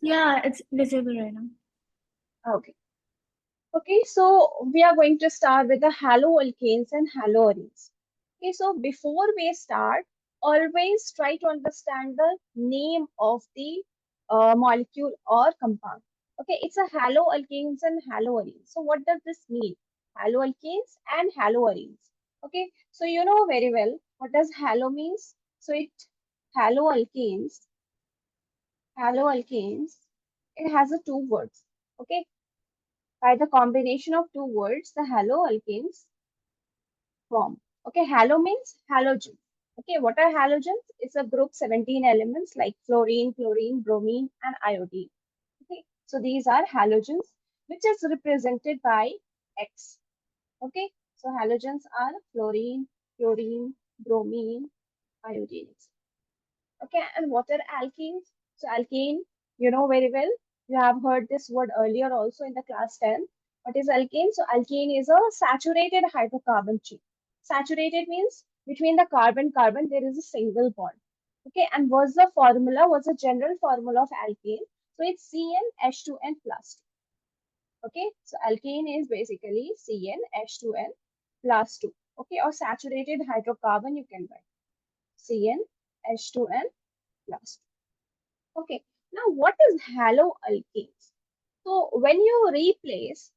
Yeah, it's visible right now. Okay. Okay, so we are going to start with the haloalkanes and haloarenes. Okay, so before we start, always try to understand the name of the molecule or compound. Okay, it's a haloalkanes and haloarenes. So what does this mean? Haloalkanes and haloarenes. Okay, so you know very well what does halo means. So it haloalkanes, haloalkanes, it has a two words. Okay, by the combination of two words, the haloalkanes form. Okay, halo means halogen. Okay, what are halogens? It's a group 17 elements like fluorine, chlorine, bromine, and iodine. Okay, so these are halogens, which is represented by X. Okay, so halogens are fluorine, chlorine, bromine, iodine. Okay, and what are alkenes? So alkane, you know very well. You have heard this word earlier also in the class 10. What is alkane? So alkane is a saturated hydrocarbon chain. Saturated means between the carbon there is a single bond. Okay, and what's the formula? What's the general formula of alkane? So it's CnH2n plus 2. Okay, so alkane is basically CnH2n plus 2. Okay, or saturated hydrocarbon you can write CnH2n plus 2. Okay, now what is haloalkanes? So when you replace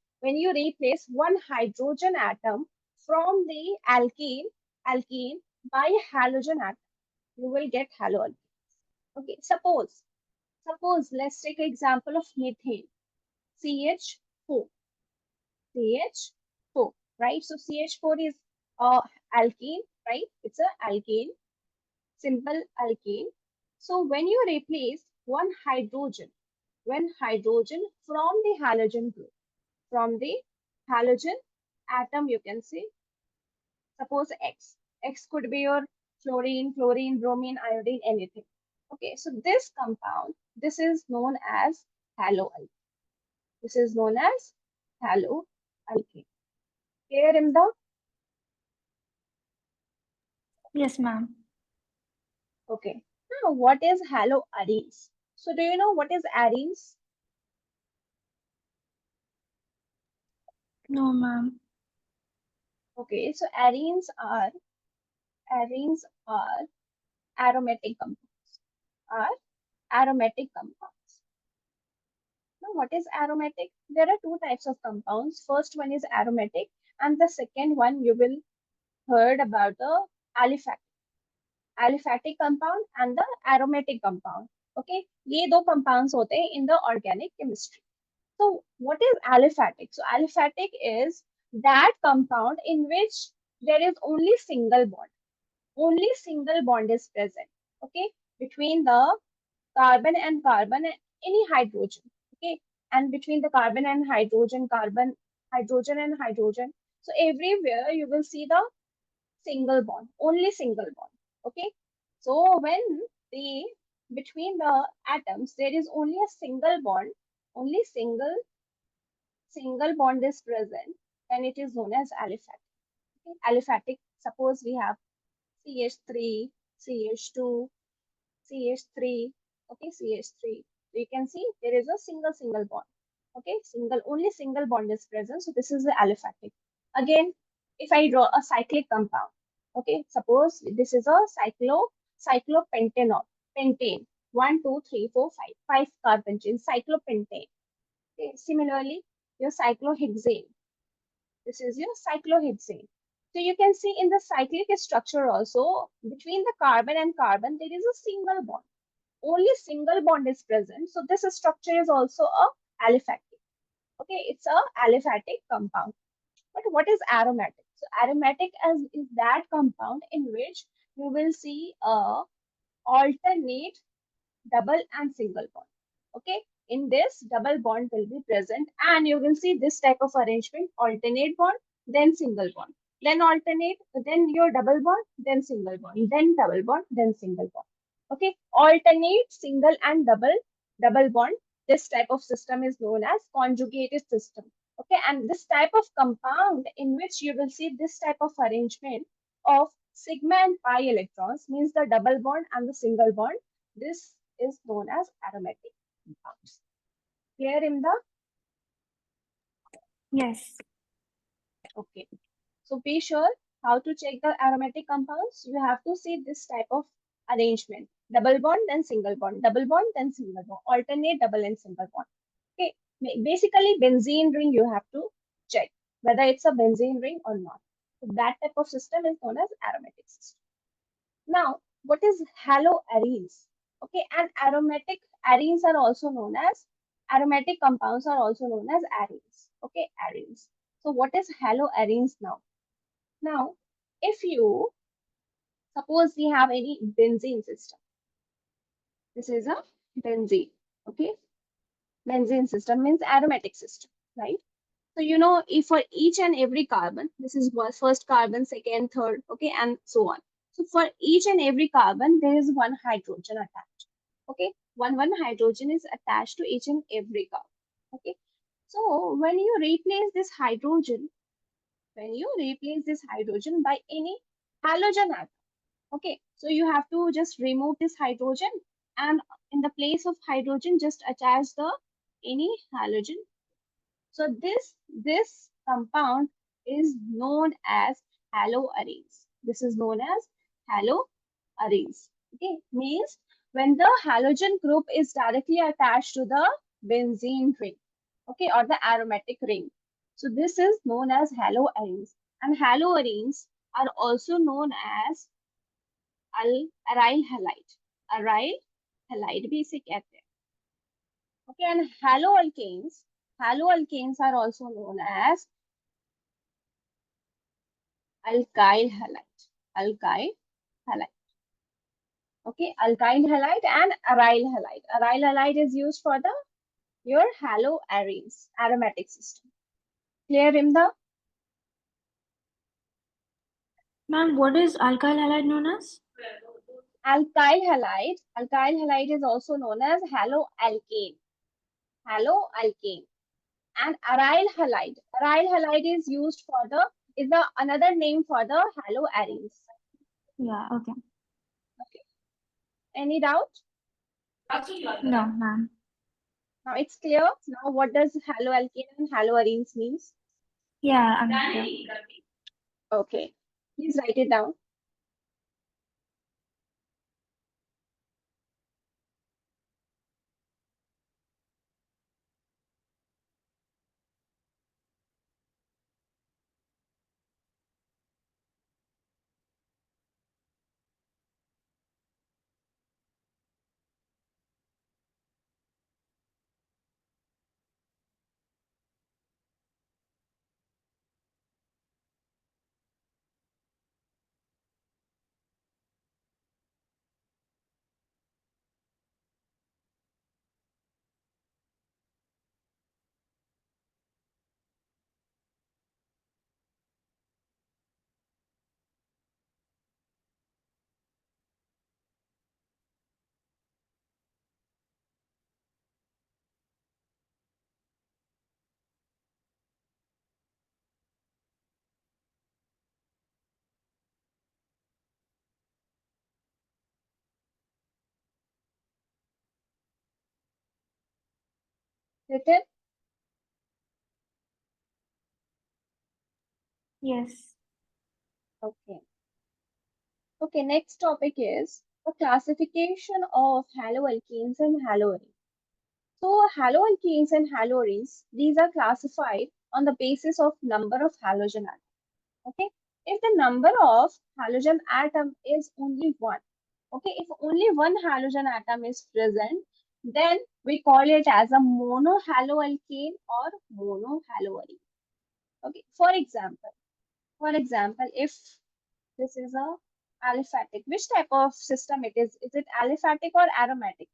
one hydrogen atom from the alkane by a halogen atom, you will get haloalkane. Okay, suppose let's take an example of methane, CH4, CH4, right? So CH4 is alkene, right? It's a alkane, simple alkane. So when you replace one hydrogen from the halogen group, from the halogen atom, you can say, suppose X. X could be your fluorine, bromine, iodine, anything. Okay, so this compound, this is known as haloalkane. This is known as haloalkane. Clear, Rimdha? Yes, ma'am. Okay. Now, what is haloarenes? So, do you know what is arenes? No, ma'am. Okay, so arenes are aromatic compounds. Are aromatic compounds. Now, what is aromatic? There are two types of compounds. First one is aromatic, and the second one you will heard about the aliphatic compound and the aromatic compound. Okay, ये दो compounds होते हैं in the organic chemistry. So, what is aliphatic? So, aliphatic is that compound in which there is only single bond. Only single bond is present. Okay, between the carbon and carbon and any hydrogen. Okay, and between the carbon and hydrogen and hydrogen. So everywhere you will see the single bond, only single bond. Okay, so when the between the atoms there is only a single bond, only single bond is present, then it is known as aliphatic. Okay? Aliphatic, suppose we have CH3, CH2, CH3, okay, CH3. So you can see there is a single bond. Okay, only single bond is present. So this is the aliphatic. Again, if I draw a cyclic compound, okay, suppose this is a cyclopentanol, pentane, 1, 2, 3, 4, 5 carbon chain, cyclopentane. Okay, similarly, your cyclohexane. This is your cyclohexane. So you can see in the cyclic structure also, between the carbon and carbon, there is a single bond. Only single bond is present. So this structure is also a aliphatic. Okay, it's a aliphatic compound. But what is aromatic? So aromatic is that compound in which you will see a alternate double and single bond. Okay, in this double bond will be present, and you will see this type of arrangement: alternate bond, then single bond, then alternate, then your double bond, then single bond, then double bond, then single bond. Okay, alternate, single, and double bond. This type of system is known as conjugated system. Okay, and this type of compound in which you will see this type of arrangement of sigma and pi electrons, means the double bond and the single bond, this is known as aromatic compounds. Clear, Rimdha? Yes. Okay. So be sure how to check the aromatic compounds. You have to see this type of arrangement. Double bond, then single bond. Double bond, then single bond. Alternate double and single bond. Okay. Basically, benzene ring you have to check whether it's a benzene ring or not. So that type of system is known as aromatic system. Now, what is haloarenes? Okay, and aromatic arenes are also known as aromatic compounds are also known as arenes. Okay, arenes. So what is haloarenes now? Now, if you suppose we have any benzene system, this is a benzene. Okay, benzene system means aromatic system, right? So you know, if for each and every carbon, this is first carbon, second, third, okay, and so on. So for each and every carbon, there is one hydrogen attached. Okay, one hydrogen is attached to each and every carbon. Okay, so when you replace this hydrogen by any halogen atom, okay, so you have to just remove this hydrogen and in the place of hydrogen, just attach the any halogen. So this compound is known as haloarenes. This is known as haloarenes. Okay, means when the halogen group is directly attached to the benzene ring, okay, or the aromatic ring. So this is known as haloarenes. And haloarenes are also known as aryl halide. Aryl halide भी इसे कहते हैं. Okay, and haloalkanes are also known as alkyl halide. Alkyl halide. Okay, alkyl halide and aryl halide. Aryl halide is used for the your haloarenes aromatic system. Clear, Rimdha? Ma'am, what is alkyl halide known as? Alkyl halide is also known as haloalkane. Haloalkane. And aryl halide. Aryl halide is used for the is the another name for the haloarenes. Yeah, okay. Okay. Any doubt? No, ma'am. Now it's clear. Now what does haloalkane and haloarenes means? Yeah, I'm clear. Okay. Please write it down. Written? Yes. Okay. Okay, next topic is the classification of haloalkenes and haloarenes. So haloalkenes and haloarenes, these are classified on the basis of number of halogen atoms. Okay, if the number of halogen atom is only one, okay, if only one halogen atom is present, then we call it as a monohaloalkane or monohaloarene. Okay, for example, if this is a aliphatic, which type of system it is? Is it aliphatic or aromatic?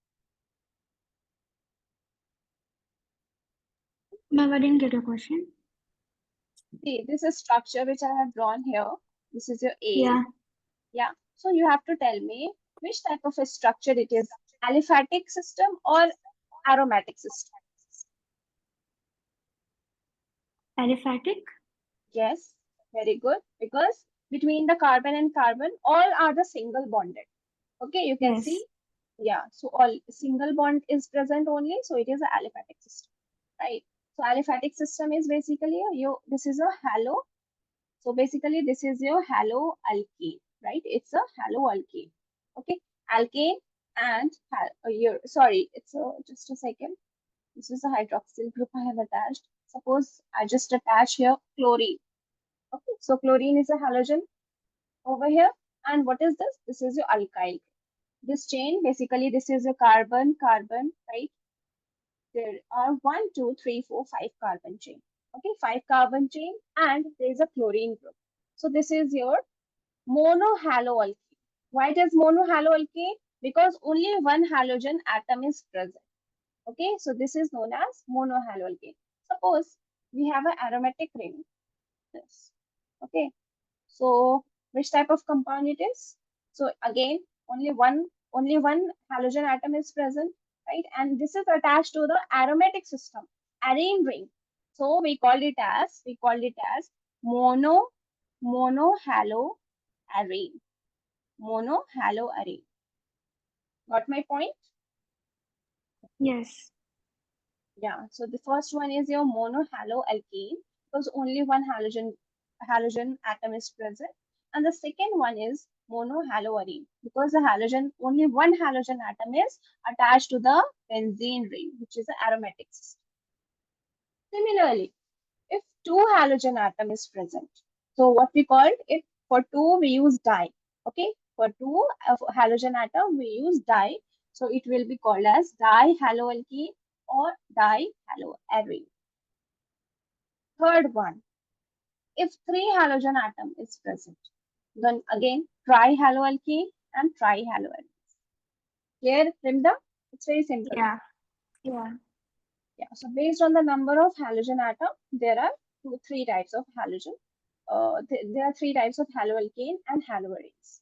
Ma'am, I didn't get your question. See, this is structure which I have drawn here. This is your A. Yeah. Yeah. So you have to tell me which type of a structure it is, aliphatic system or aromatic system. Aliphatic? Yes, very good. Because between the carbon and carbon, all are the single bonded. Okay, you can Yes. see Yeah, so all single bond is present only, so it is an aliphatic system, right? So aliphatic system is basically this is a halo. So basically this is your haloalkene, right? It's a haloalkene. Okay, alkane and sorry, it's a just a second. This is a hydroxyl group I have attached. Suppose I just attach here chlorine. Okay, so chlorine is a halogen over here. And what is this? This is your alkyl. This chain, basically, this is a carbon, carbon, right? There are 1, 2, 3, 4, 5 carbon chain. Okay, 5 carbon chain, and there is a chlorine group. So this is your monohaloalkane. Why it is monohaloalkane? Because only one halogen atom is present. Okay, so this is known as monohaloalkane. Suppose we have an aromatic ring. This. Okay, so which type of compound it is? So again, only one halogen atom is present, right? And this is attached to the aromatic system, arene ring. So we called it as monohaloarene. Monohaloarene. Got my point? Yes. Yeah. So the first one is your monohaloalkane because only one halogen atom is present. And the second one is monohaloarene because the halogen only one halogen atom is attached to the benzene ring, which is an aromatic system. Similarly, if two halogen atom is present, so what we called it for two we use di. Okay, for two halogen atom we use di. So it will be called as dihaloalkene or dihaloarene. Third one, if three halogen atom is present, then again trihaloalkene and trihaloarene. Here, Rimdha, it's very simple. Yeah. Yeah. Yeah. So based on the number of halogen atom, there are three types of halogen. There are three types of haloalkane and haloarenes.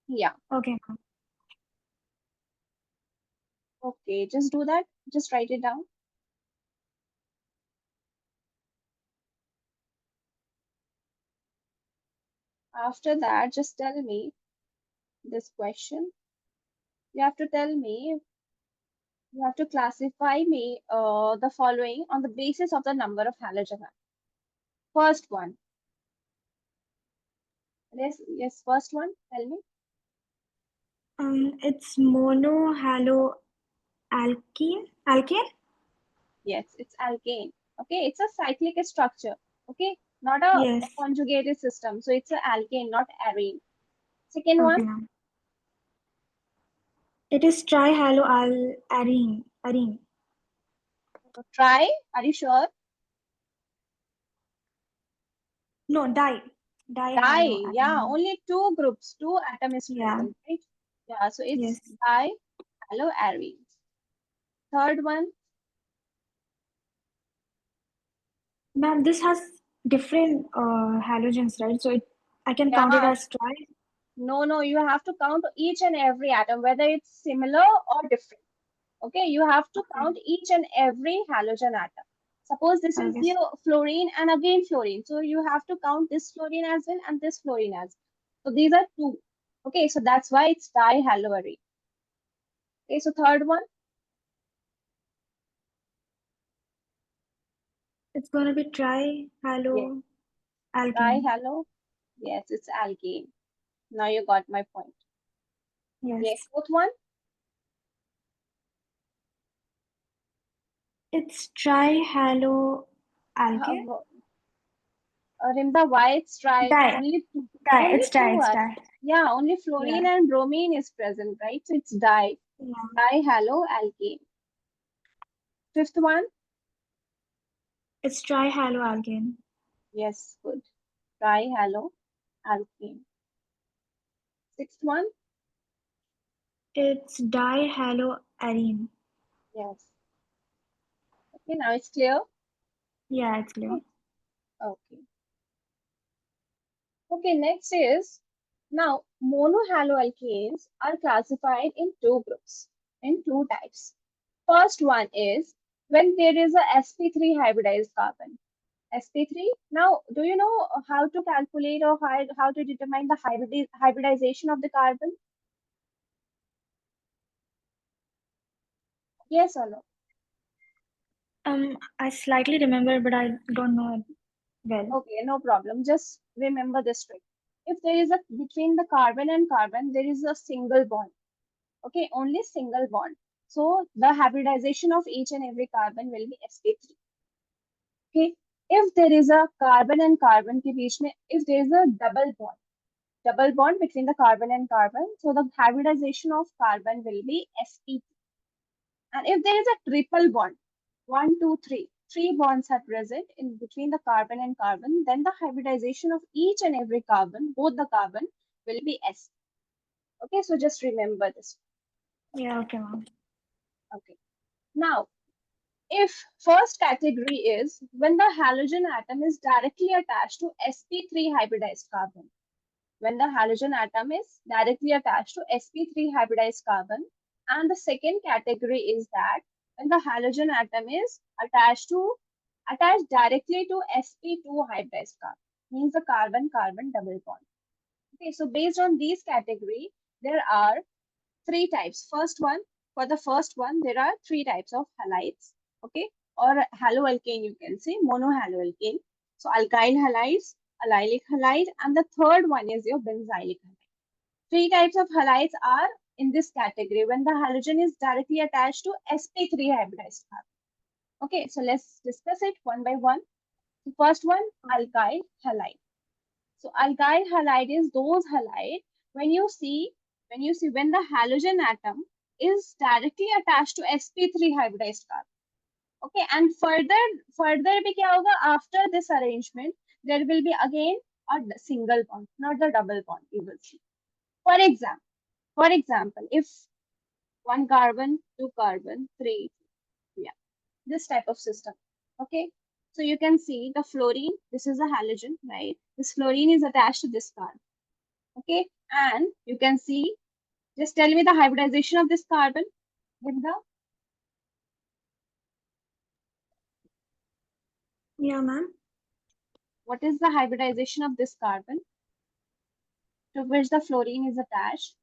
Yeah. Okay, ma'am. Okay. Just do that. Just write it down. After that, just tell me this question. You have to tell me. You have to classify me the following on the basis of the number of halogen atom. First one. Yes. Yes. First one. Tell me. It's monohaloalkene. Alkane? Yes, it's alkane. Okay, it's a cyclic structure. Okay, not a Yes. conjugated system. So it's an alkane, not arene. Second one, Okay, ma'am. It is trihaloarene. Arene. try. Are you sure? No, Di. Yeah, dihaloarene. only two groups, two atom is Yeah. present, right? Yeah, so it's Yes. dihaloarene. Third one, Ma'am, this has different halogens, right? So I can count it yeah. as tri. No, you have to count each and every atom, whether it's similar or different. Okay, you have to Okay. count each and every halogen atom. Suppose this is Okay. your fluorine and again fluorine. So you have to count this fluorine as well and this fluorine as well. So these are two. Okay, so that's why it's dihaloarene. Okay, so third one, It's gonna be yes, trihaloalkene. dihalo. Yes, it's alkane. Now you got my point. Yes, Yes. fourth one, It's trihaloalkane. uh, Rimda, why it's tri? Only two It's are. di. Yeah, only fluorine Yeah. and bromine is present, right? So it's Yeah. dihaloalkane. Fifth one, It's trihaloalkane. yes, good. Trihaloalkane. Sixth one, It's dihaloarene. yes. Okay, now it's clear. Yeah, it's clear. Okay. Okay. Okay, next is now monohaloalkanes are classified in two groups, in two types. First one is when there is a sp3 hybridized carbon. sp3. Now, do you know how to calculate or how to determine the hybridization of the carbon? Yes or no? I slightly remember, but I don't know it well. Okay, no problem. Just remember this trick. If there is a between the carbon and carbon, there is a single bond. Okay, only single bond. So the hybridization of each and every carbon will be sp3. Okay, if there is a carbon and carbon के बीच में, if there is a double bond between the carbon and carbon, so the hybridization of carbon will be sp3. And if there is a triple bond, one, two, three bonds are present in between the carbon and carbon, then the hybridization of each and every carbon, both the carbon, will be s. Okay, so just remember this. Yeah, okay, ma'am. Okay. Now, if first category is when the halogen atom is directly attached to sp3 hybridized carbon. When the halogen atom is directly attached to sp3 hybridized carbon. And the second category is that when the halogen atom is attached directly to sp2 hybridized carbon, means the carbon-carbon double bond. Okay, so based on these category, there are three types. For the first one, there are three types of halides, okay, or haloalkane, you can say, monohaloalkane. So alkyl halides, allylic halide, and the third one is your benzylic halide. Three types of halides are in this category when the halogen is directly attached to sp3 hybridized carbon. Okay, so let's discuss it one by one. The first one, alkyl halide. So alkyl halide is those halide when you see when the halogen atom is directly attached to sp3 hybridized carbon. Okay, and further भी क्या होगा, after this arrangement there will be again a single bond, not the double bond, you will see. For example, if one carbon, two carbon, three, yeah, this type of system. Okay, so you can see the fluorine, this is a halogen, right? This fluorine is attached to this carbon. Okay, and you can see, just tell me the hybridization of this carbon, Rimdha. Yeah, ma'am. What is the hybridization of this carbon to which the fluorine is attached?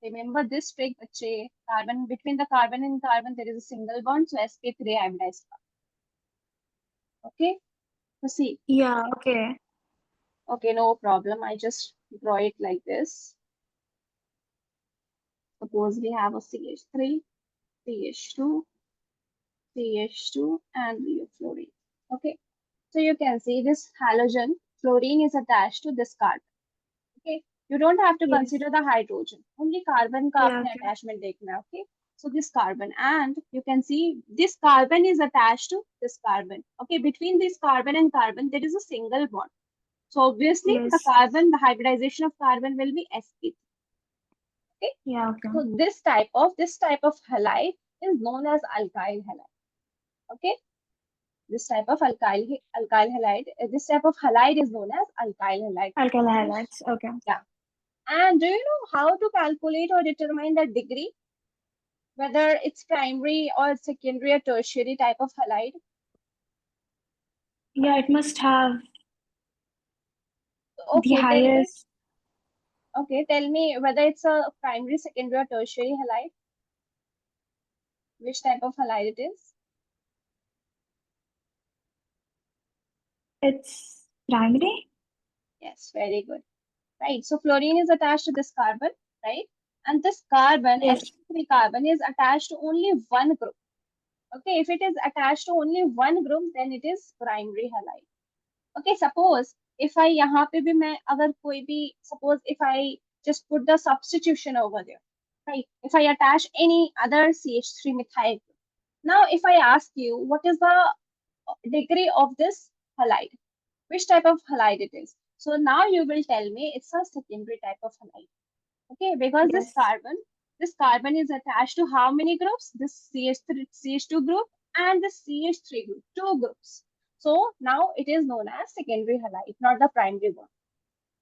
Remember this trick, bache. Carbon, between the carbon and carbon there is a single bond, so sp3 hybridized carbon. Okay, so see. Yeah, okay. Okay, no problem. I just draw it like this. Suppose we have a CH3, CH2, CH2, and we have fluorine. Okay, so you can see this halogen, fluorine is attached to this carbon. Okay, you don't have to Yes. consider the hydrogen. Only carbon का Yeah, अपने okay. attachment देखना है. Okay, so this carbon, and you can see this carbon is attached to this carbon. Okay, between this carbon and carbon there is a single bond. So obviously Yes. the hybridization of carbon will be sp3. Okay, Yeah, okay. so this type of halide is known as alkyl halide. Okay, this type of alkyl halide, this type of halide is known as alkyl halide. Alkyl halides. Okay. Yeah. And do you know how to calculate or determine the degree, whether it's primary or secondary or tertiary type of halide? Yeah, it must have the Okay, tell me. highest. Okay, tell me whether it's a primary, secondary, or tertiary halide. Which type of halide it is? It's primary. Yes, very good. Right. So fluorine is attached to this carbon, right? And this carbon, Yes. sp3 carbon, is attached to only one group. Okay, if it is attached to only one group, then it is primary halide. Okay, suppose if I यहाँ पे भी मैं अगर कोई भी suppose if I just put the substitution over there, right? If I attach any other CH3 methyl group. Now, if I ask you what is the degree of this halide, which type of halide it is. So now you will tell me it's a secondary type of halide. Okay, because Yes. this carbon is attached to how many groups? This CH2 group and the CH3 group, two groups. So now it is known as secondary halide, not the primary one.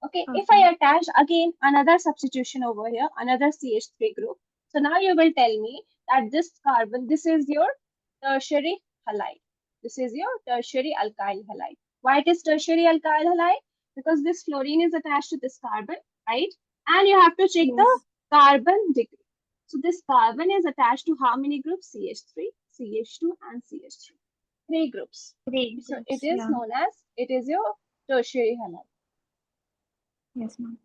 Okay, if Okay. I attach again another substitution over here, another CH3 group. So now you will tell me that this carbon, this is your tertiary halide. This is your tertiary alkyl halide. Why it is tertiary alkyl halide? Because this fluorine is attached to this carbon, right? And you have to check the Yes. carbon degree. So this carbon is attached to how many groups? CH3, CH2 and CH3. 3 groups. Three So it groups. is Yeah. known as, it is your tertiary halide. Yes, ma'am.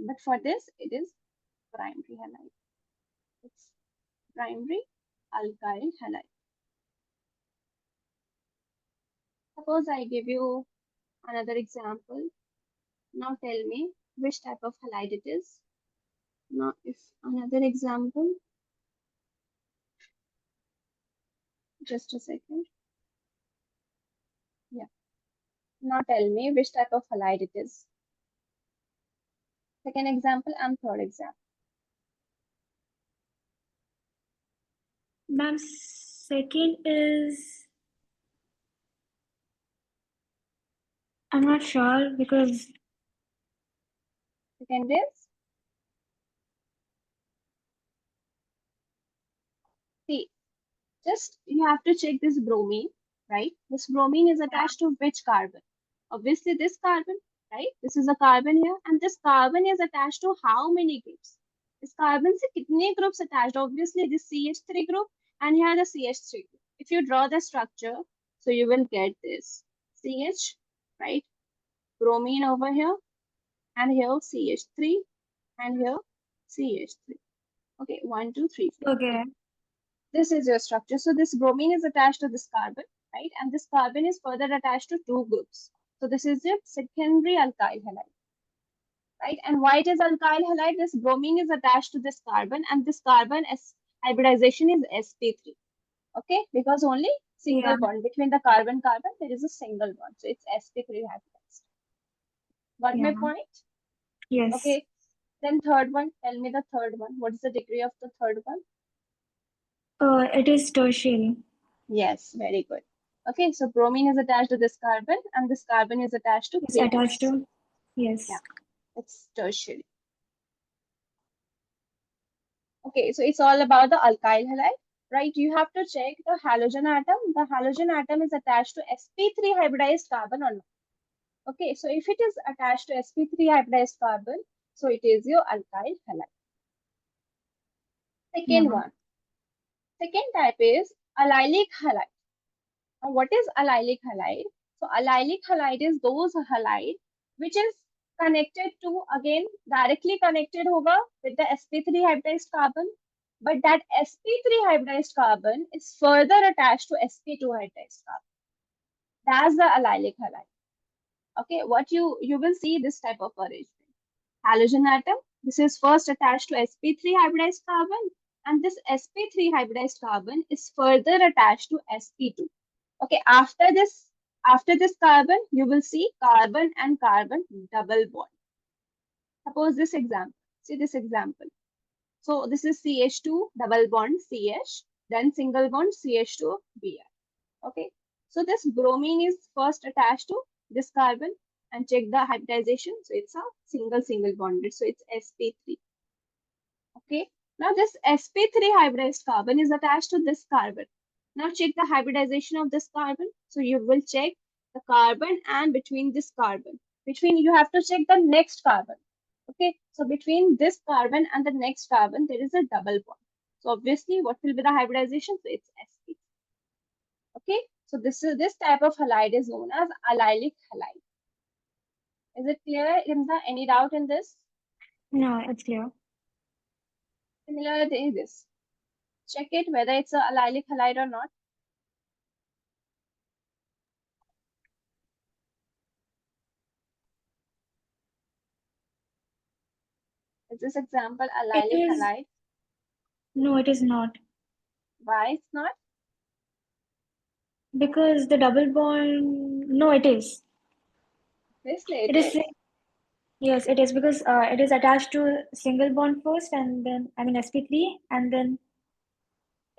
But for this, it is primary halide. It's primary alkyl halide. Suppose I give you another example. Now tell me which type of halide it is. Now, if another example, just a second. Yeah. Now tell me which type of halide it is. Second example and third example. Ma'am, second is, I'm not sure because Second is, see, just you have to check this bromine, right? This bromine is attached to which carbon? Obviously this carbon, right? This is a carbon here, and this carbon is attached to how many groups? This carbon se kitne groups attached? Obviously this CH3 group and here the CH3 group. If you draw the structure, so you will get this CH, right? Bromine over here, and here CH3, and here CH3. Okay, 1, 2, 3, 4. okay, This is your structure. So this bromine is attached to this carbon, right? And this carbon is further attached to 2 groups. So this is your secondary alkyl halide, right? And why it is alkyl halide? This bromine is attached to this carbon, and this carbon hybridization is sp3. Okay, because only yeah, single bond between the carbon there is a single bond, so it's sp3 hybridized. Got yeah, my ma'am. point? Yes. Okay. Then third one. Tell me the third one. What is the degree of the third one? It is tertiary. Yes, very good. Okay, so bromine is attached to this carbon, and this carbon is attached to It's 3 attached groups. to, yes. Yeah, it's tertiary. Okay, so it's all about the alkyl halide, right? You have to check the halogen atom. The halogen atom is attached to sp3 hybridized carbon or not. Okay, so if it is attached to sp3 hybridized carbon, so it is your alkyl halide. Yeah, Second ma'am. one. Second type is allylic halide. Now, what is allylic halide? So allylic halide is those halide which is connected to, again directly connected hoga with the sp3 hybridized carbon, but that sp3 hybridized carbon is further attached to sp2 hybridized carbon. That's the allylic halide. Okay, what you will see this type of arrangement. Halogen atom, this is first attached to sp3 hybridized carbon, and this sp3 hybridized carbon is further attached to sp2. Okay, after this carbon, you will see carbon and carbon double bond. Suppose this example. See this example. So this is CH2 double bond CH, then single bond CH2 Br. Okay. So this bromine is first attached to this carbon, and check the hybridization. So it's a single bonded. So it's sp3. Okay. Now this sp3 hybridized carbon is attached to this carbon. Now check the hybridization of this carbon. So you will check the carbon and between this carbon. Between, you have to check the next carbon. Okay. So between this carbon and the next carbon, there is a double bond. So obviously, what will be the hybridization? So it's sp. Okay. So this type of halide is known as allylic halide. Is it clear, Rimdha? Any doubt in this? No, it's clear. Similarly, this. Check it whether it's a allylic halide or not. Is this example It allylic is, halide? no, it is not. Why it's not? Because the double bond, no, it is. Obviously It it is, is. yes, it is because it is attached to single bond first and then, I mean, sp3 and then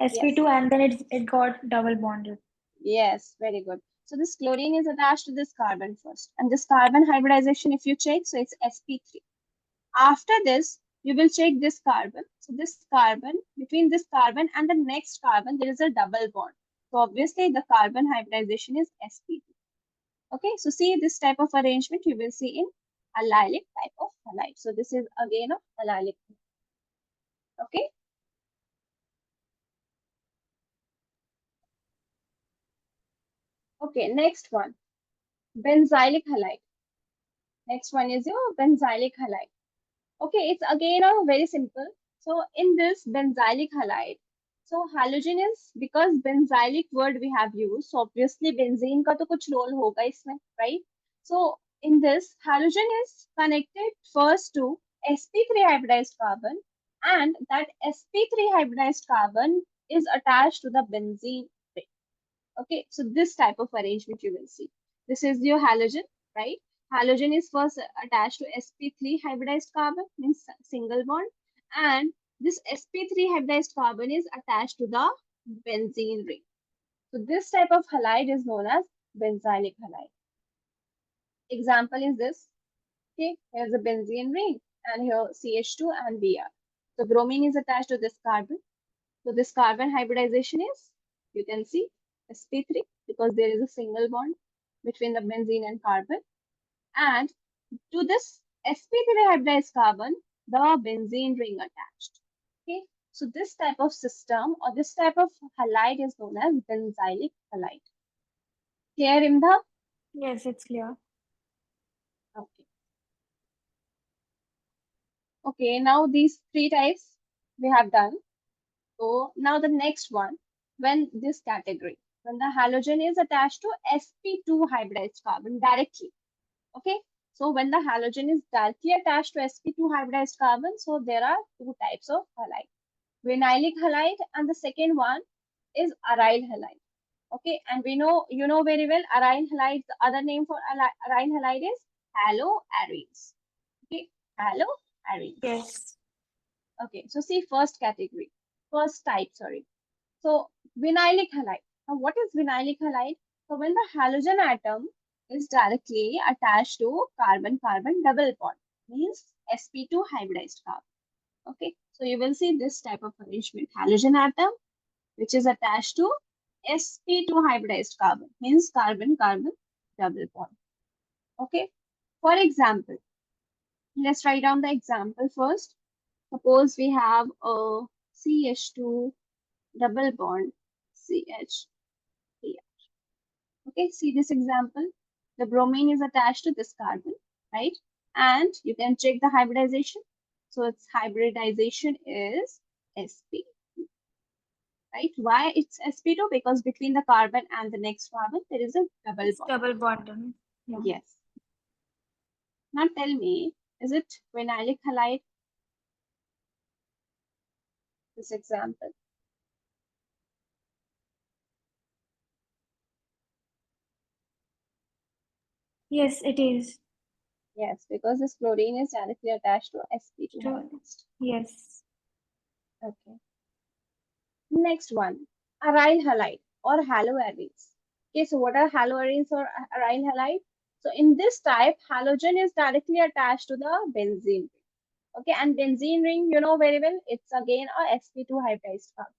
Yes. sp2 and then it got double bonded. Yes, very good. So this chlorine is attached to this carbon first. And this carbon hybridization, if you check, so it's sp3. After this, you will check this carbon. So this carbon, between this carbon and the next carbon, there is a double bond. So obviously the carbon hybridization is sp2. Okay, so see this type of arrangement you will see in allylic type of halide. So this is again a allylic. Okay. Okay, next one, benzylic halide. Next one is your benzylic halide. Okay, it's again a very simple. So in this benzylic halide, so halogen is because benzylic word we have used, so obviously benzene का तो कुछ role होगा इसमें, right? So in this, halogen is connected first to sp3 hybridized carbon, and that sp3 hybridized carbon is attached to the benzene ring. Okay, so this type of arrangement you will see. This is your halogen, right? Halogen is first attached to sp3 hybridized carbon, means single bond, and this sp3 hybridized carbon is attached to the benzene ring. So this type of halide is known as benzylic halide. Example is this. Okay, here's a benzene ring, and here CH2 and Br. So bromine is attached to this carbon. So this carbon hybridization is, you can see, sp3, because there is a single bond between the benzene and carbon. And to this sp3 hybridized carbon, the benzene ring attached. Okay, so this type of system or this type of halide is known as benzylic halide. Clear, Rimdha? Yes, it's clear. Okay. Okay, now these three types we have done. So now the next one, when this category, when the halogen is attached to sp2 hybridized carbon directly. Okay, so when the halogen is directly attached to sp2 hybridized carbon, so there are two types of halide, vinylic halide, and the second one is aryl halide. Okay, and we know, you know very well, aryl halide, the other name for aryl halide is haloarenes. Okay, haloarenes. Yes. Okay, so see first category, first type, sorry. So vinylic halide. Now what is vinylic halide? So when the halogen atom is directly attached to carbon-carbon double bond, means sp2 hybridized carbon. Okay, so you will see this type of arrangement. Halogen atom which is attached to sp2 hybridized carbon, means carbon-carbon double bond. Okay, for example, let's write down the example first. Suppose we have a CH2 double bond CH. Okay, see this example. The bromine is attached to this carbon, right? And you can check the hybridization. So its hybridization is sp, right? Why it's sp2? Because between the carbon and the next carbon, there is a double It's bond. double bond. Yeah. Yes. Now tell me, is it vinylic halide? This example. Yes, it is. Yes, because this chlorine is directly attached to sp2 To, hybridized. yes. Okay. Next one, aryl halide or haloarenes. Okay, so what are haloarenes or aryl halide? So in this type, halogen is directly attached to the benzene ring. Okay, and benzene ring, you know very well, it's again a sp2 hybridized carbon.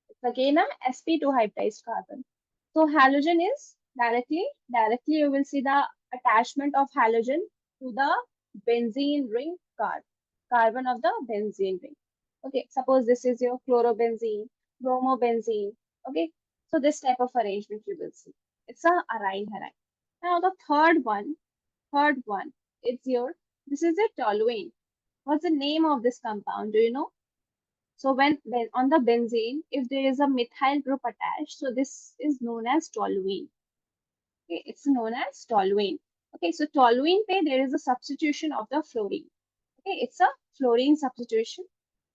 It's again a sp2 hybridized carbon. So halogen is directly you will see the attachment of halogen to the benzene ring carbon of the benzene ring. Okay, suppose this is your chlorobenzene, bromobenzene. Okay, so this type of arrangement you will see. It's a aryl halide. Now the third one, it's your, this is a toluene. What's the name of this compound? Do you know? So when on the benzene, if there is a methyl group attached, so this is known as toluene. Okay, it's known as toluene. Okay, so toluene pe there is a substitution of the fluorine. Okay, it's a fluorine substitution.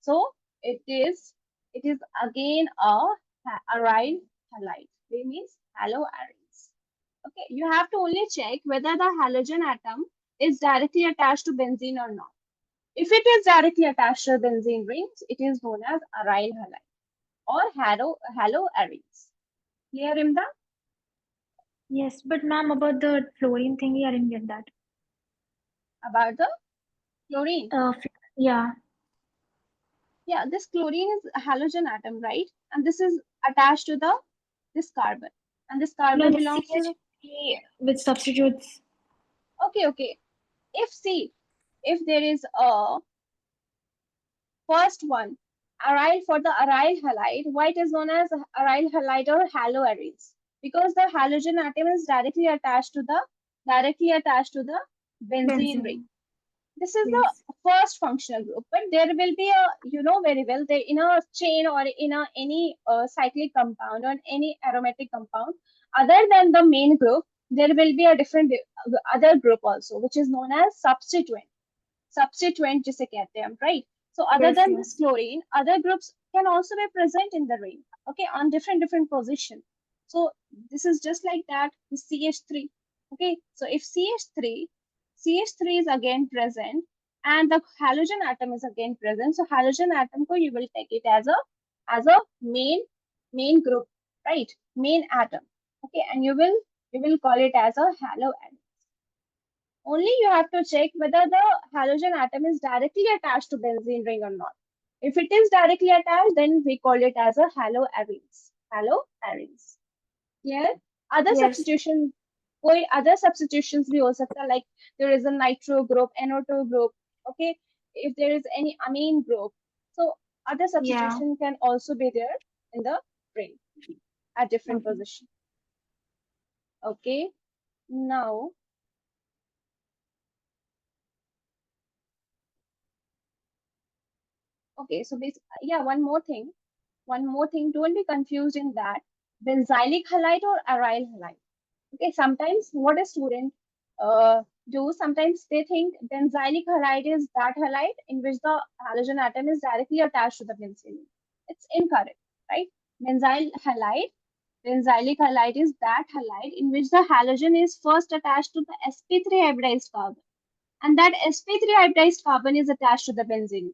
So it is again a aryl halide. It means haloarenes. Okay, you have to only check whether the halogen atom is directly attached to benzene or not. If it is directly attached to benzene rings, it is known as aryl halide or haloarenes. Clear, Rimdha? Yes, but ma'am, about the fluorine thingy, I didn't get that. About the chlorine. Yeah. Yeah, this chlorine is a halogen atom, right? And this is attached to the this carbon. And this No, carbon the belongs to CH, the, With substitutes. Okay. If there is a first one, aryl, for the aryl halide, why it is known as aryl halide or haloarenes? Because the halogen atom is directly attached to the benzene ring. Benzene. This is the Yes. first functional group, but there will be a, you know very well, there in a chain or in a any cyclic compound or any aromatic compound, other than the main group, there will be a different other group also, which is known as substituent जिसे कहते हैं हम, right? So other Yes, than this yes. chlorine, other groups can also be present in the ring, okay, on different position. So this is just like that, the CH3. Okay, so if CH3 is again present and the halogen atom is again present, so halogen atom ko you will take it as a main group, right? Main atom. Okay, and you will call it as a haloatom. Only you have to check whether the halogen atom is directly attached to benzene ring or not. If it is directly attached, then we call it as a haloarenes. Haloarenes. Here, other Yes. substitution, koi other substitutions bhi ho sakta, like there is a nitro group, NO2 group. Okay, if there is any amine group, so other Yeah. substitution can also be there in the ring at different Okay. position. Okay, now okay, so yeah, one more thing, don't be confused in that. Benzylic halide or aryl halide. Okay, sometimes what a student do, sometimes they think benzylic halide is that halide in which the halogen atom is directly attached to the benzene. It's incorrect, right? Benzyl halide, benzylic halide is that halide in which the halogen is first attached to the sp3 hybridized carbon, and that sp3 hybridized carbon is attached to the benzene.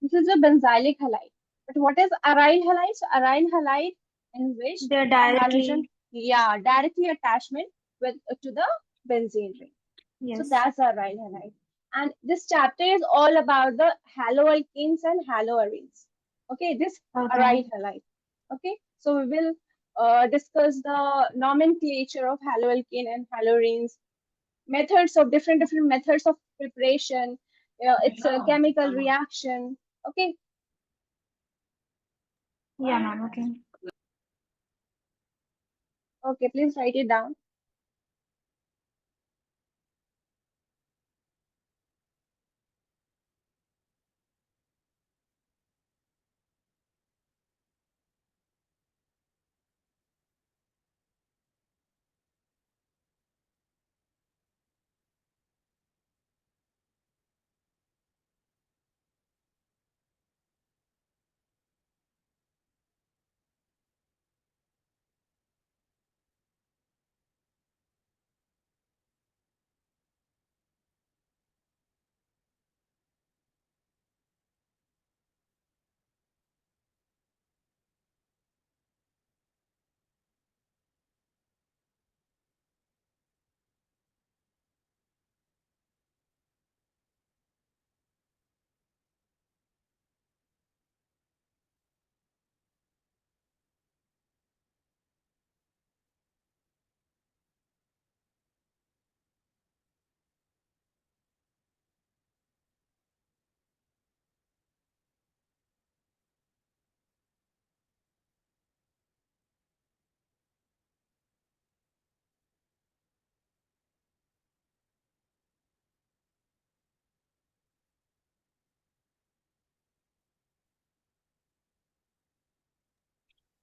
This is a benzylic halide. But what is aryl halide? So aryl halide in which They're the halogen, directly. yeah, directly attachment with to the benzene ring. So Yes. that's aryl halide. And this chapter is all about the haloalkenes and haloarenes. Okay, this Okay. aryl halide. Okay, so we will discuss the nomenclature of haloalkane and haloarenes, methods of different methods of preparation, it's a chemical reaction. Okay, Yeah, ma'am. Okay. okay, please write it down.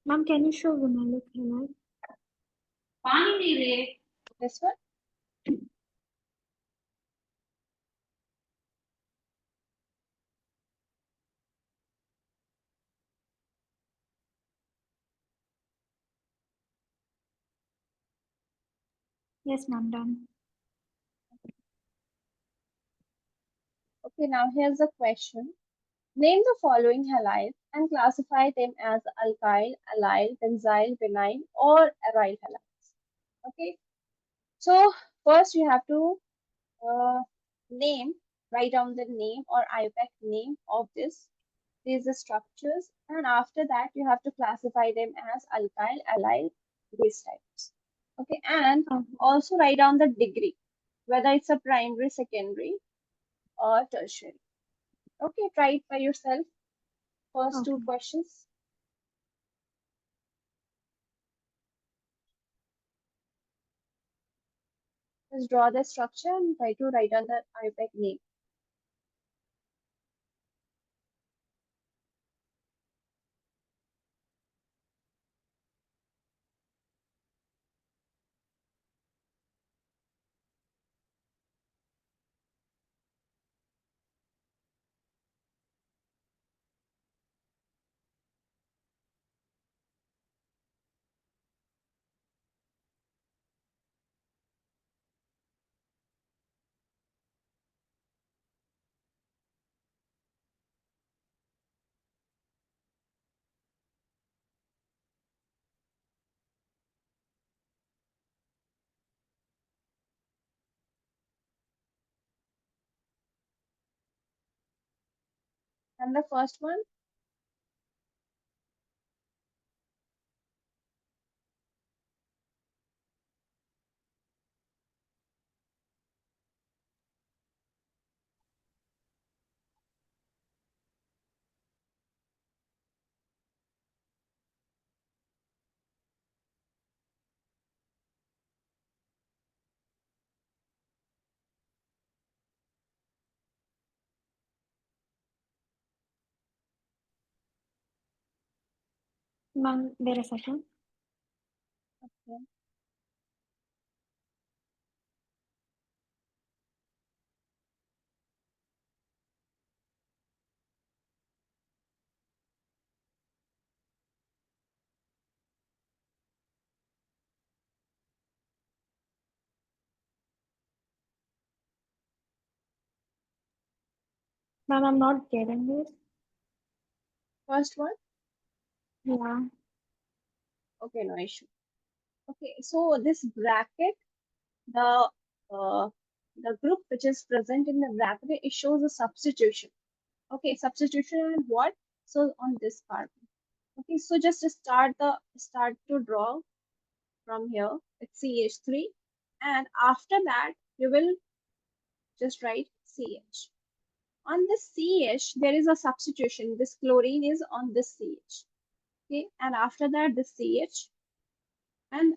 Ma'am, can you show Vinalic halide? This one. Yes, ma'am. Done. Okay, now here's a question. Name the following halides and classify them as alkyl, allyl, benzyl, vinyl, or aryl halides. Okay, so first you have to uh, name, write down the name or IUPAC name of these structures, and after that you have to classify them as alkyl, allyl, these types. Okay, and Okay. also write down the degree, whether it's a primary, secondary, or tertiary. Okay, try it by yourself. First two Okay. questions. Just draw the structure and try to write down the IUPAC name. And the first one, Ma'am, wait a second. okay. Ma'am, I'm not getting this. First one, Yeah. okay, no issue. Okay, so this bracket, the uh, the group which is present in the bracket, it shows a substitution. Okay, substitution on what? So on this carbon. Okay, so just to start to draw from here. It's CH3, and after that you will just write CH. On this CH, there is a substitution. This chlorine is on this CH. Okay, and after that this CH, and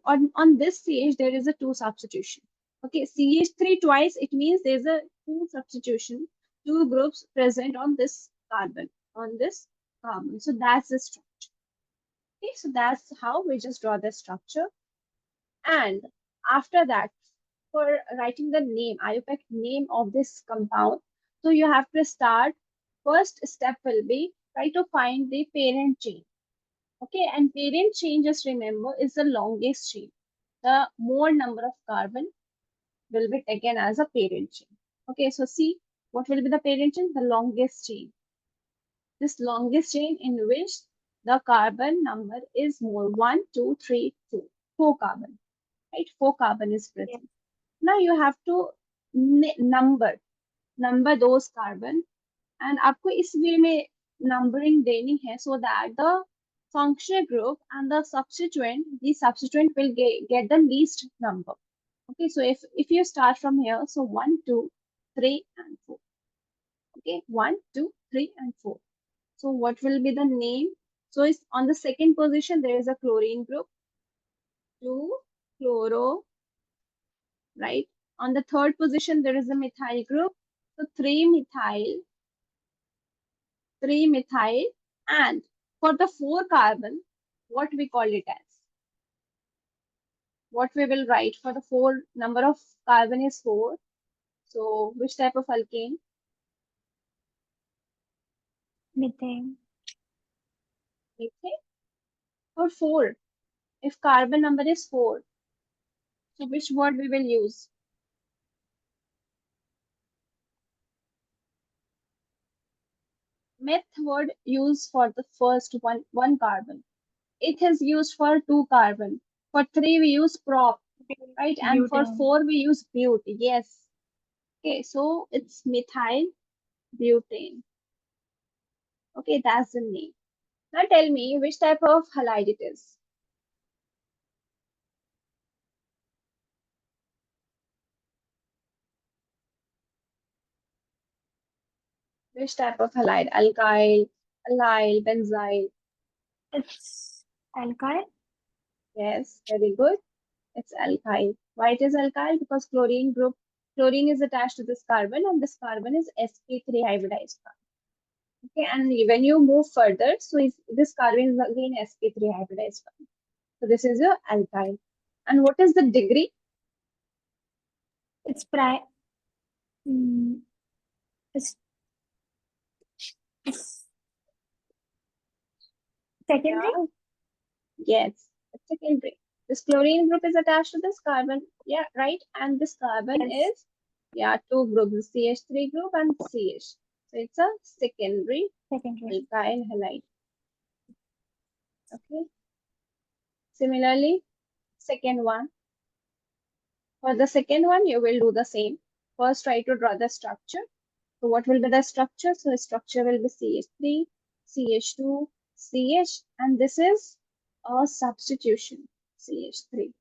on this CH there is a two substitution. Okay, CH3 twice, it means there's a two substitution, two groups present on this carbon, on this carbon. So that's the structure. Okay, so that's how we just draw the structure. And after that, for writing the name, IUPAC name of this compound, so you have to start. First step will be try to find the parent chain. Okay, and parent chain, just remember, is the longest chain. The more number of carbon will be taken as a parent chain. Okay, so see what will be the parent chain? The longest chain. This longest chain in which the carbon number is more 1, 2, 3, 2. 4 carbon, right? 4 carbon is Yes. present. Now you have to number those carbon, and आपको इस वे में numbering देनी है so that the functional group and the substituent will get the least number. Okay, so if you start from here, so 1, 2, 3, and 4. Okay, 1, 2, 3, and 4. So what will be the name? So it's on the second position there is a chlorine group, 2 chloro, right? On the third position, there is a methyl group. So 3 methyl, and for the 4 carbon, what we call it as? What we will write for the 4 number of carbon is 4. So which type of alkane? Methane. Methane or 4. If carbon number is 4, so which word we will use? Meth word used for the first one carbon. It is used for 2 carbon. For 3 we use prop, right? And for Butane. 4 we use but. Yes. Okay, so it's methyl butane. Okay, that's the name. Now tell me which type of halide it is. Which type of halide? Alkyl, allyl, benzyl? It's alkyl. Yes, very good. It's alkyl. Why it is alkyl? Because chlorine is attached to this carbon, and this carbon is sp3 hybridized carbon. Okay, and when you move further, so this carbon is again sp3 hybridized carbon. So this is your alkyl. And what is the degree? It's pri. Mm, it's secondary. Yeah, yes, it's secondary. This chlorine group is attached to this carbon. Yeah, right. And this carbon Yes, is, yeah, two groups, CH3 group and CH. So it's a secondary secondary. alkyl halide. Okay. Similarly, second one. For the second one, you will do the same. First, try to draw the structure. So what will be the structure? So the structure will be CH3, CH2, CH, and this is a substitution, CH3.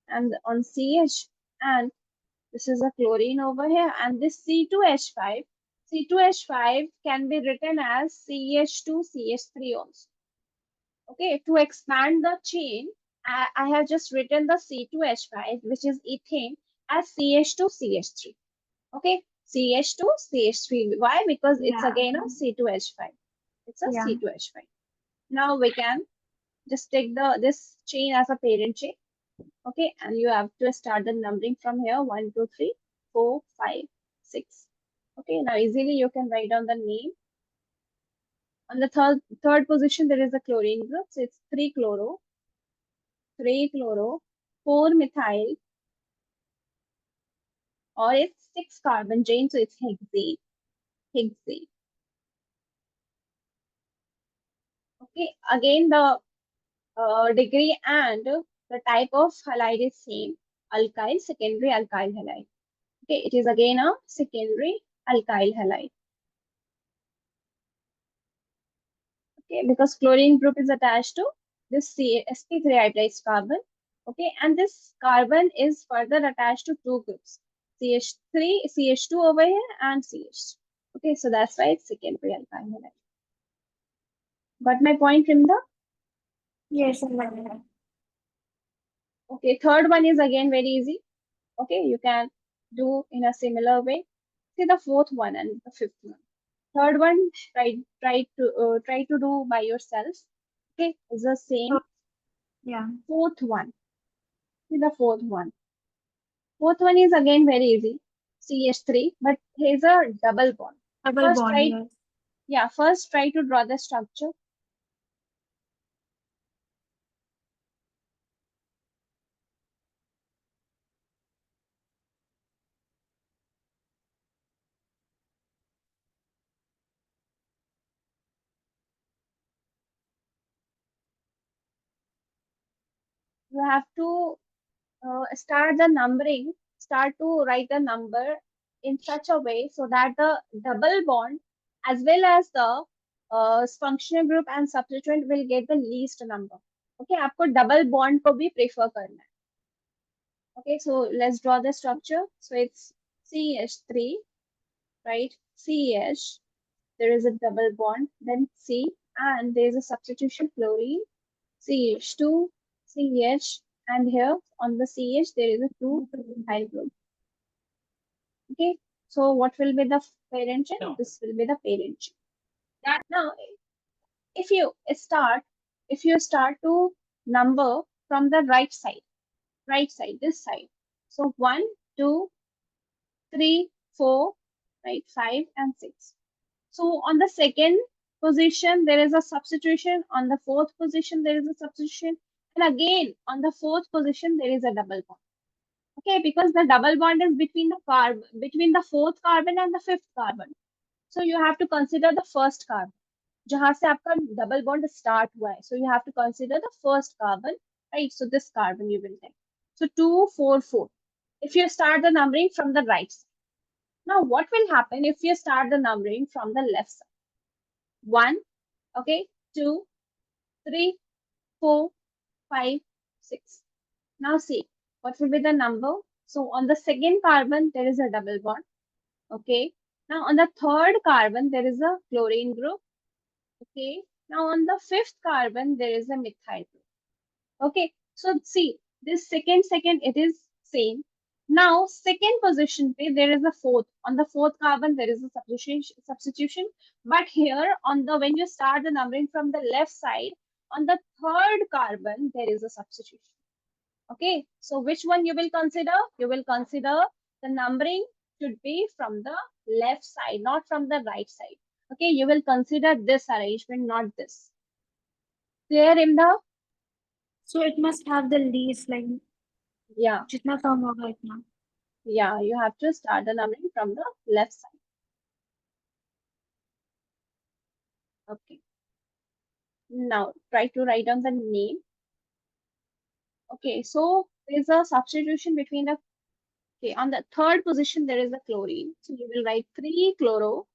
And on CH, and this is a chlorine over here, and this C2H5, C2H5 can be written as CH2CH3 also. Okay, to expand the chain, I have just written the C2H5, which is ethane, as CH2CH3. Okay, CH2CH3. Why? Because it's Yeah. again a C2H5. It's a Yeah. C2H5. Now we can just take this chain as a parent chain. Okay, and you have to start the numbering from here 1, 2, 3, 4, 5, 6. Okay, now easily you can write down the name. On the third position, there is a chlorine group. So it's 3-chloro, 4-methyl, or it's 6-carbon chain. So it's hexane. Hexane. Okay, again the degree and the type of halide is same. Alkyl, secondary alkyl halide. Okay, it is again a secondary alkyl halide. Okay, because chlorine group is attached to this sp3 hybridized carbon. Okay, and this carbon is further attached to two groups, CH3, CH2 over here, and CH. Okay, so that's why it's secondary alkyl halide. Got my point, Rimdha? Yes, I like that. Okay, third one is again very easy. Okay, you can do in a similar way. See the fourth one and the fifth one. Third one, try to do by yourself. Okay, it's the So, same. yeah. Fourth one. See the fourth one. Fourth one is again very easy. CH3, but here's a double bond. Double First bond. try, Yes. yeah, first try to draw the structure. You have to start the numbering, start to write the number in such a way so that the double bond as well as the functional group and substituent will get the least number. Okay, आपको double bond को भी prefer करना है. Okay, so let's draw the structure. So it's CH3, right? CH, there is a double bond, then C, and there is a substitution chlorine, CH2, CH, and here on the CH there is a 2-methyl group. Okay, so what will be the parent chain? This will be the parent chain. Now, if you start to number from the right side, this side. So 1, 2, 3, 4, right, 5, and 6. So on the second position, there is a substitution. On the fourth position, there is a substitution. And again, on the fourth position, there is a double bond. Okay, because the double bond is between the fourth carbon and the fifth carbon. So you have to consider the first carbon. जहाँ से आपका double bond start हुआ है. So you have to consider the first carbon, right? So this carbon you will take. So 2, 4, 4. If you start the numbering from the right side. Now what will happen if you start the numbering from the left side? 1, okay, 2, 3, 4, 5, 6. Now see, what will be the number? So on the second carbon, there is a double bond. Okay. Now on the third carbon, there is a chlorine group. Okay. Now on the fifth carbon, there is a methyl group. Okay. So see, this second, it is same. Now, second position, there is a fourth. On the fourth carbon, there is a substitution. But here, on the when you start the numbering from the left side, on the third carbon, there is a substitution. Okay, so which one you will consider? You will consider the numbering should be from the left side, not from the right side. Okay, you will consider this arrangement, not this. Clear, Rimdha? So it must have the least, like, Yeah, जितना कम होगा इतना. yeah, you have to start the numbering from the left side. Okay. Now, try to write down the name. Okay, so there's a substitution between the, okay, on the third position, there is a chlorine. So you will write 3-chloro.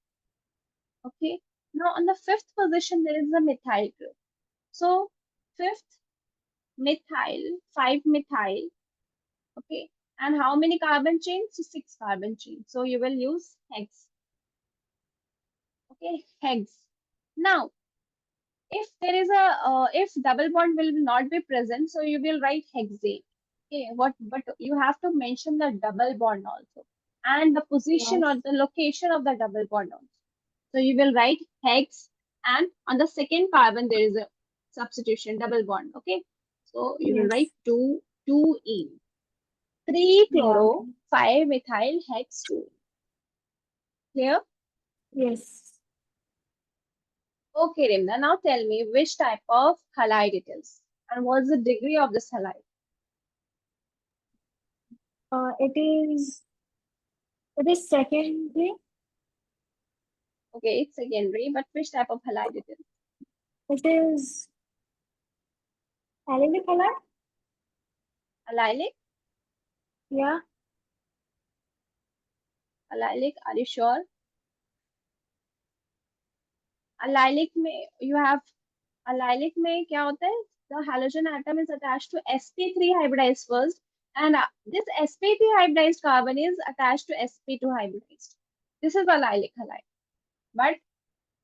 Okay. Now, on the fifth position, there is a methyl group. So, fifth methyl, 5-methyl. Okay. And how many carbon chains? So 6 carbon chains. So, you will use hex. Okay, hex. Now, if there is a if double bond will not be present, so you will write hexane. Okay, but you have to mention the double bond also and the position or Yes. the location of the double bond also. So you will write hex, and on the second carbon there is a substitution double bond. Okay, so you will Yes. write 2 3 Yeah. chloro Okay. 5 methyl hex 2. Clear? Yes. Okay, Rimna. Now tell me which type of halide it is and what's the degree of this halide? It is. It is secondary. Okay, it's secondary, but which type of halide it is? It is allylic halide. Allylic? Yeah. Allylic, are you sure? Allylic में you have allylic में क्या होता है? The halogen atom is attached to sp3 hybridized first, and this sp3 hybridized carbon is attached to sp2 hybridized. This is allylic halide. But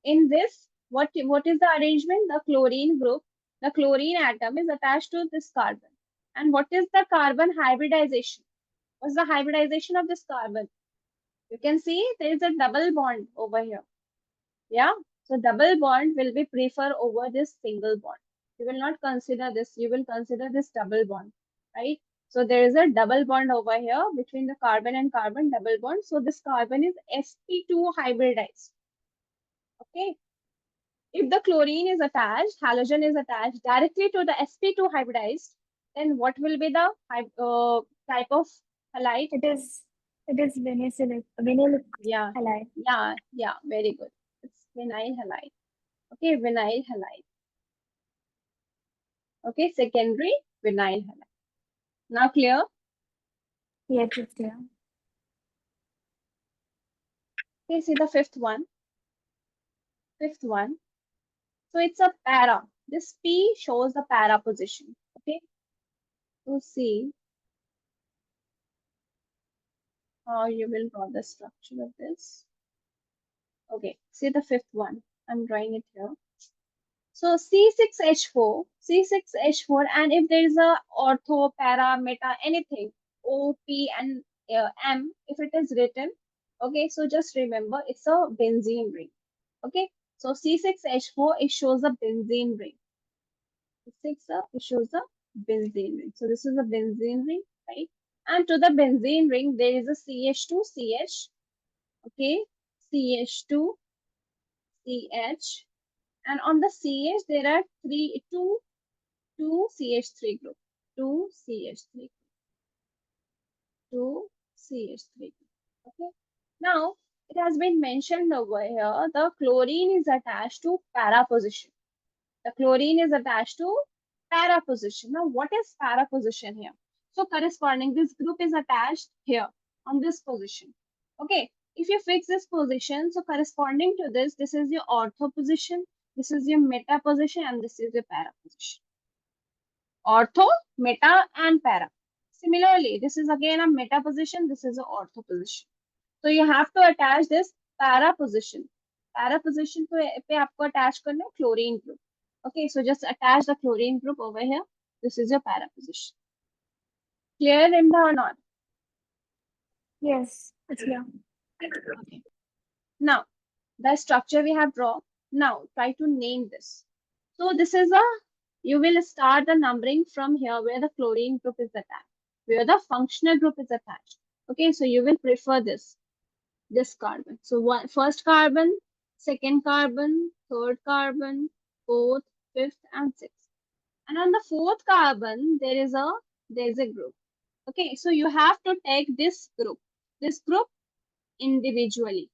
in this, what is the arrangement? The chlorine group, the chlorine atom is attached to this carbon. And what is the carbon hybridization? What's the hybridization of this carbon? You can see there is a double bond over here. Yeah. So double bond will be prefer over this single bond. You will not consider this. You will consider this double bond, right? So there is a double bond over here between the carbon and carbon double bond. So this carbon is sp2 hybridized. Okay. If the chlorine is attached, halogen is attached directly to the sp2 hybridized, then what will be the type of halide? It is. It is vinylic Yeah, halide. yeah, very good. It's vinyl halide. Okay, vinyl halide. Okay, secondary vinyl halide. Now clear? Yes, it's there. Okay, see the fifth one. Fifth one. So it's a para. This P shows the para position. Okay, so see how you will draw the structure of this. Okay, see the fifth one. I'm drawing it here. So C6H4, C6H4, and if there is a ortho, para, meta, anything, O, P, and M, if it is written, okay, so just remember it's a benzene ring. Okay, so C6H4, it shows a benzene ring. It shows a benzene ring. So this is a benzene ring, right? And to the benzene ring, there is a CH2, CH, okay, CH2, CH, and on the CH there are two CH3 group, two CH3, two CH3 group. Okay. Now it has been mentioned over here. The chlorine is attached to para position. The chlorine is attached to para position. Now what is para position here? So corresponding, this group is attached here on this position. Okay. If you fix this position, so corresponding to this, this is your ortho position, this is your meta position, and this is your para position. Ortho, meta, and para. Similarly, this is again a meta position, this is an ortho position. So you have to attach this para position. Para position पे आपको attach करना है chlorine group. Okay, so just attach the chlorine group over here. This is your para position. Clear, Rimdha, or not? Yes, it's clear. Okay. Now, the structure we have drawn. Now, try to name this. So this is you will start the numbering from here where the chlorine group is attached, where the functional group is attached. Okay, so you will prefer this carbon. So first carbon, second carbon, third carbon, fourth, fifth, and sixth. And on the fourth carbon, there is a group. Okay, so you have to take this group individually.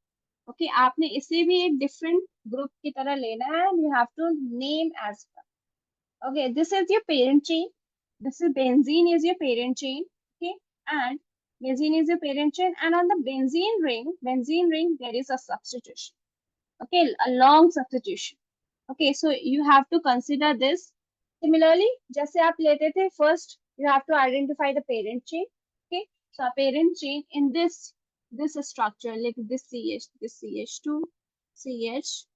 Okay, आपने इसे भी एक different group की तरह लेना है, and you have to name as well. Okay, this is your parent chain. This is benzene is your parent chain. Okay, and benzene is your parent chain, and on the benzene ring, there is a substitution. Okay, a long substitution. Okay, so you have to consider this. Similarly, जैसे आप लेते थे, first you have to identify the parent chain. Okay, so a parent chain in this structure, like this CH, this CH2, CH,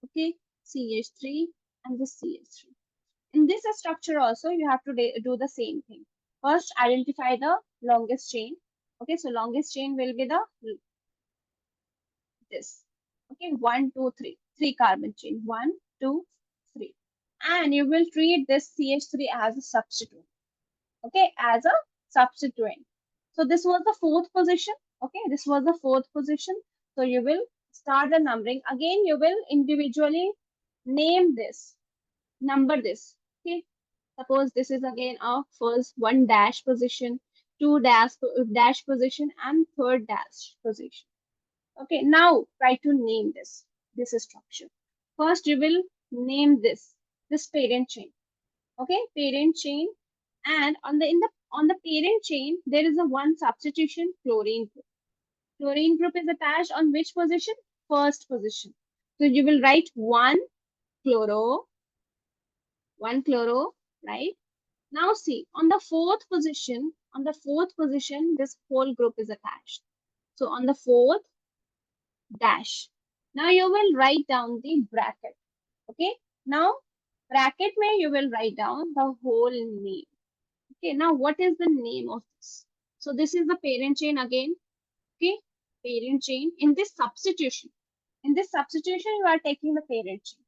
okay, CH3, and this CH3. In this structure also, you have to do the same thing. First, identify the longest chain. Okay, so longest chain will be this. Okay, 1, 2, 3. 3 carbon chain. 1, 2, 3. And you will treat this CH3 as a substituent. Okay, as a substituent. So this was the fourth position. Okay, this was the fourth position. So you will start the numbering. Again, you will individually name this, number this. Okay, suppose this is again our first 1 dash position, 2 dash position, and third dash position. Okay, now try to name this structure. First, you will name this parent chain. Okay, parent chain, and on the parent chain there is a one substitution, chlorine group. Chlorine group is attached on which position? First position. So you will write one chloro, right? Now see, on the fourth position, this whole group is attached. So on the fourth dash. Now you will write down the bracket. Okay. Now bracket mein you will write down the whole name. Okay. Now what is the name of this? So this is the parent chain again. Okay. Parent chain. In this substitution, you are taking the parent chain.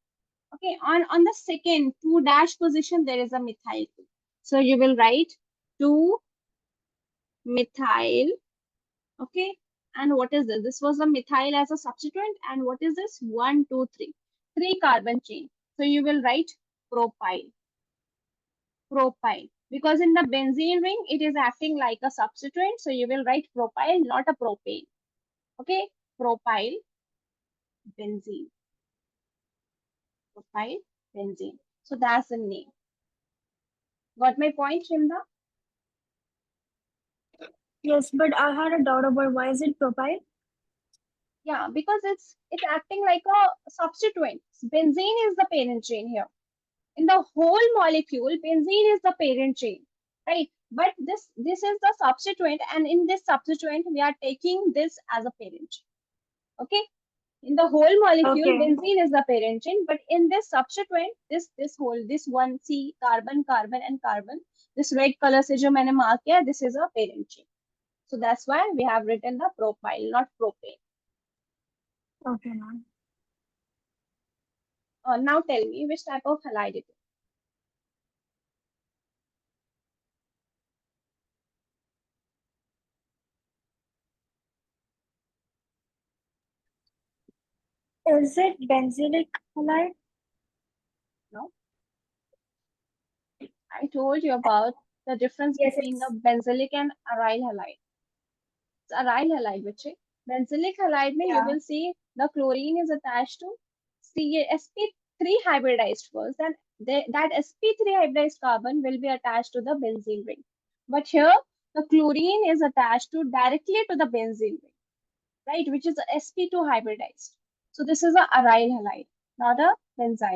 Okay. On the second 2 dash position, there is a methyl group. So you will write 2 methyl. Okay. And what is this? This was a methyl as a substituent. And what is this? 1, 2, 3. 3 carbon chain. So you will write propyl. Because in the benzene ring, it is acting like a substituent. So you will write propyl, not a propane. Okay. Propyl benzene. So that's the name. Got my point, Rimdha? Yes, but I had a doubt about why is it propyl? Yeah, because it's acting like a substituent. Benzene is the parent chain here. In the whole molecule, benzene is the parent chain, right? But this is the substituent, and in this substituent, we are taking this as a parent chain. Okay? In the whole molecule, Okay. benzene is the parent chain, but in this substituent, this one C, carbon, and carbon, this red color se jo maine mark kiya, this is a parent chain. So that's why we have written the propyl, not propane. Okay, ma'am. Now tell me which type of halide it is. Is it benzylic halide? No? I told you about the difference Yes, between the it's benzylic and aryl halide. It's aryl halide, which is benzylic halide. You will see the chlorine is attached to sp3 hybridized first, and that sp3 hybridized carbon will be attached to the benzene ring. But here, the chlorine is attached directly to the benzene ring, right? Which is sp2 hybridized. So this is a aryl halide, not a benzyl.